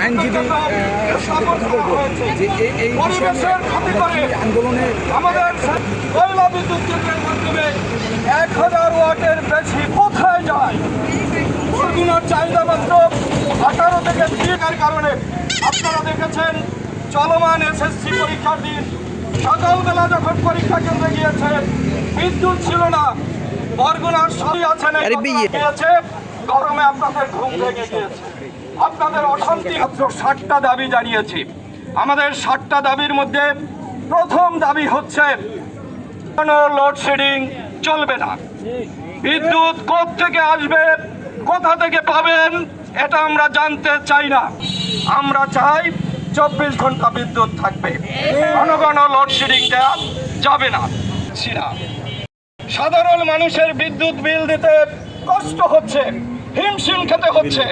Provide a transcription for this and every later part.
আইনজীবী আন্দোলনে আমাদের কয়লা বিদ্যুৎ কেন্দ্রের মাধ্যমে 1000 ওয়াটের বেশি কোথায় যায়? বরগুনার চাহিদা মাত্র 18 থেকে 30 কারণে আপনারা দেখেছেন চলমান এসএসসি পরীক্ষার দিন সকালবেলা যখন পরীক্ষা কেন্দ্রে গিয়েছে বিদ্যুৎ ছিল না। বরগুনার সবই আছে না গিয়েছে, গরমে আপনাদের ঘুম ভেঙে গিয়েছে, আপনাদের অশান্তি। 60টা দাবি জানিয়েছি। আমাদের 60টা দাবির মধ্যে প্রথম দাবি হচ্ছে কোনো লোডশেডিং চলবে না। বিদ্যুৎ কোত্থেকে আসবে, কোথা থেকে পাবেন এটা আমরা জানতে চাই না। আমরা চাই 24 ঘন্টা বিদ্যুৎ থাকবে, ঘন ঘন লোডশেডিং দেওয়া যাবে না। সাধারণ মানুষের বিদ্যুৎ বিল দিতে কষ্ট হচ্ছে, হিমশিম খেতে হচ্ছে।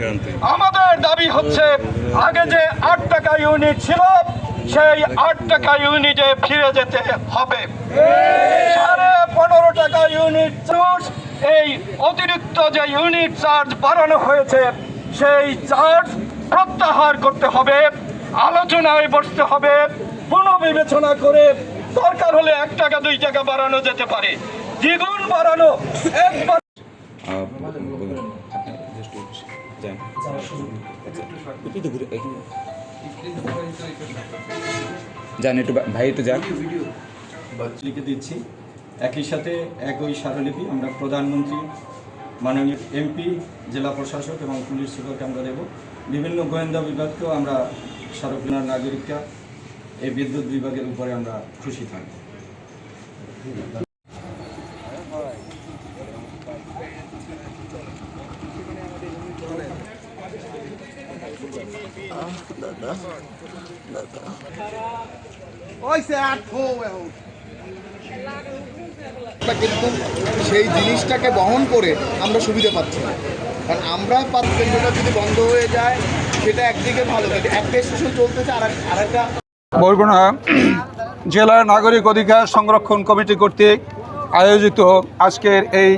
আমাদের দাবি হচ্ছে আগে যে 8 টাকা ইউনিট ছিল সেই 8 টাকা ইউনিটে ফিরে যেতে হবে। 15.5 টাকা ইউনিট চার্জ, এই অতিরিক্ত যে ইউনিট চার্জ বাড়ানো হয়েছে সেই চার্জ প্রত্যাহার করতে হবে, আলোচনায় বসতে হবে, পুনর্বিবেচনা করে দরকার হলে 1 টাকা 2 টাকা বাড়ানো যেতে পারে, দ্বিগুণ বাড়ানো একবার। যান একটু ভাই, একটু যান। লিখে দিচ্ছি। একই সাথে একই স্মারকলিপি আমরা প্রধানমন্ত্রী, মাননীয় এমপি, জেলা প্রশাসক এবং পুলিশ সুপারকে আমরা দেব। বিভিন্ন গোয়েন্দা বিভাগকেও আমরা স্মারকলিপি। নাগরিকরা এই বিদ্যুৎ বিভাগের উপরে আমরা খুশি থাকব। কিন্তু সেই জিনিসটাকে বহন করে আমরা সুবিধা পাচ্ছি না, কারণ আমরা কেন্দ্রটা যদি বন্ধ হয়ে যায় সেটা একদিকে ভালো, কিন্তু একটা স্টেশন চলতেছে আর একটা। বরগুনা জেলা নাগরিক অধিকার সংরক্ষণ কমিটি কর্তৃক আয়োজিত আজকের এই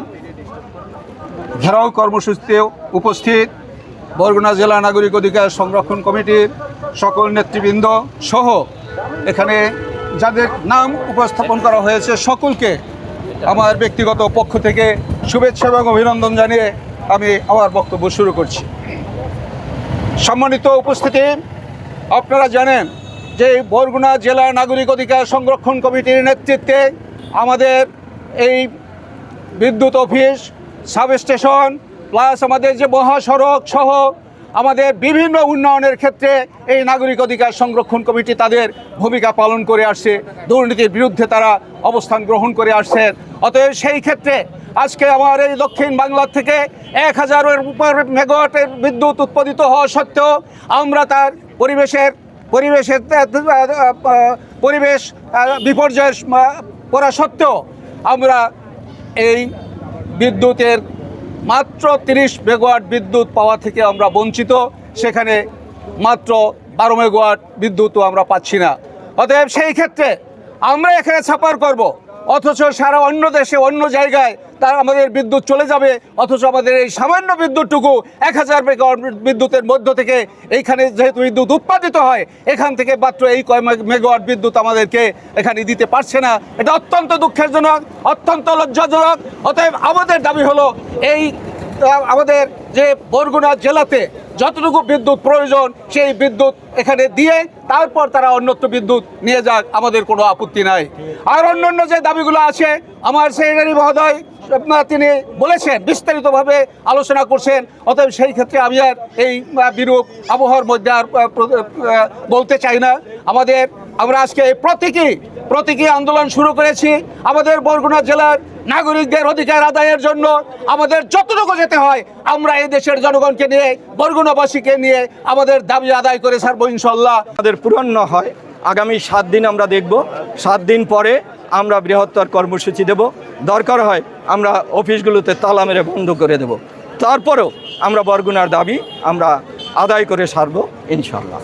ঘেরাও কর্মসূচিতে উপস্থিত বরগুনা জেলা নাগরিক অধিকার সংরক্ষণ কমিটির সকল নেতৃবৃন্দ সহ এখানে যাদের নাম উপস্থাপন করা হয়েছে সকলকে আমার ব্যক্তিগত পক্ষ থেকে শুভেচ্ছা এবং অভিনন্দন জানিয়ে আমি আমার বক্তব্য শুরু করছি। সম্মানিত উপস্থিতি, আপনারা জানেন যে বরগুনা জেলা নাগরিক অধিকার সংরক্ষণ কমিটির নেতৃত্বে আমাদের এই বিদ্যুৎ অফিস, সাবস্টেশন প্লাস আমাদের যে মহাসড়ক সহ আমাদের বিভিন্ন উন্নয়নের ক্ষেত্রে এই নাগরিক অধিকার সংরক্ষণ কমিটি তাদের ভূমিকা পালন করে আসছে, দুর্নীতির বিরুদ্ধে তারা অবস্থান গ্রহণ করে আসছেন। অতএব সেই ক্ষেত্রে আজকে আমার এই দক্ষিণ বাংলা থেকে 1000-এর উপর মেগাওয়াটের বিদ্যুৎ উৎপাদিত হওয়া সত্ত্বেও আমরা তার পরিবেশ বিপর্যয়ের করা সত্ত্বেও আমরা এই বিদ্যুতের মাত্র 30 মেগাওয়াট বিদ্যুৎ পাওয়া থেকে আমরা বঞ্চিত, সেখানে মাত্র 12 মেগাওয়াট বিদ্যুৎও আমরা পাচ্ছি না। অতএব সেই ক্ষেত্রে আমরা এখানে ছাপার করব, অথচ সারা অন্য দেশে অন্য জায়গায় তার আমাদের বিদ্যুৎ চলে যাবে, অথচ আমাদের এই সামান্য বিদ্যুৎটুকু 1000 মেগাওয়াট বিদ্যুতের মধ্য থেকে এইখানে যেহেতু বিদ্যুৎ উৎপাদিত হয় এখান থেকে মাত্র এই কয় মেগাওয়াট বিদ্যুৎ আমাদেরকে এখানে দিতে পারছে না। এটা অত্যন্ত দুঃখজনক, অত্যন্ত লজ্জাজনক। অতএব আমাদের দাবি হলো এই আমাদের যে বরগুনা জেলাতে যতটুকু বিদ্যুৎ প্রয়োজন সেই বিদ্যুৎ এখানে দিয়ে তারপর তারা অন্যত্র বিদ্যুৎ নিয়ে যাক, আমাদের কোনো আপত্তি নাই। আর অন্যান্য যে দাবিগুলো আছে আমার সেক্রেটারি মহোদয় তিনি বলেছেন, বিস্তারিতভাবে আলোচনা করছেন। অতএব সেই ক্ষেত্রে আমি আর এই বিরূপ আবহাওয়ার মধ্যে আর বলতে চাই না। আমরা আজকে প্রতীকী আন্দোলন শুরু করেছি। আমাদের বরগুনা জেলার নাগরিকদের অধিকার আদায়ের জন্য আমাদের যতটুকু যেতে হয় আমরা এই দেশের জনগণকে নিয়ে, বরগুনাবাসীকে নিয়ে আমাদের দাবি আদায় করে ছাড়বো ইনশাল্লাহ। আমাদের পূরণ হয় আগামী 7 দিন আমরা দেখব। 7 দিন পরে আমরা বৃহত্তর কর্মসূচি দেব। দরকার হয় আমরা অফিসগুলোতে তালা মেরে বন্ধ করে দেব। তারপরেও আমরা বরগুনার দাবি আমরা আদায় করে ছাড়বো ইনশাল্লাহ।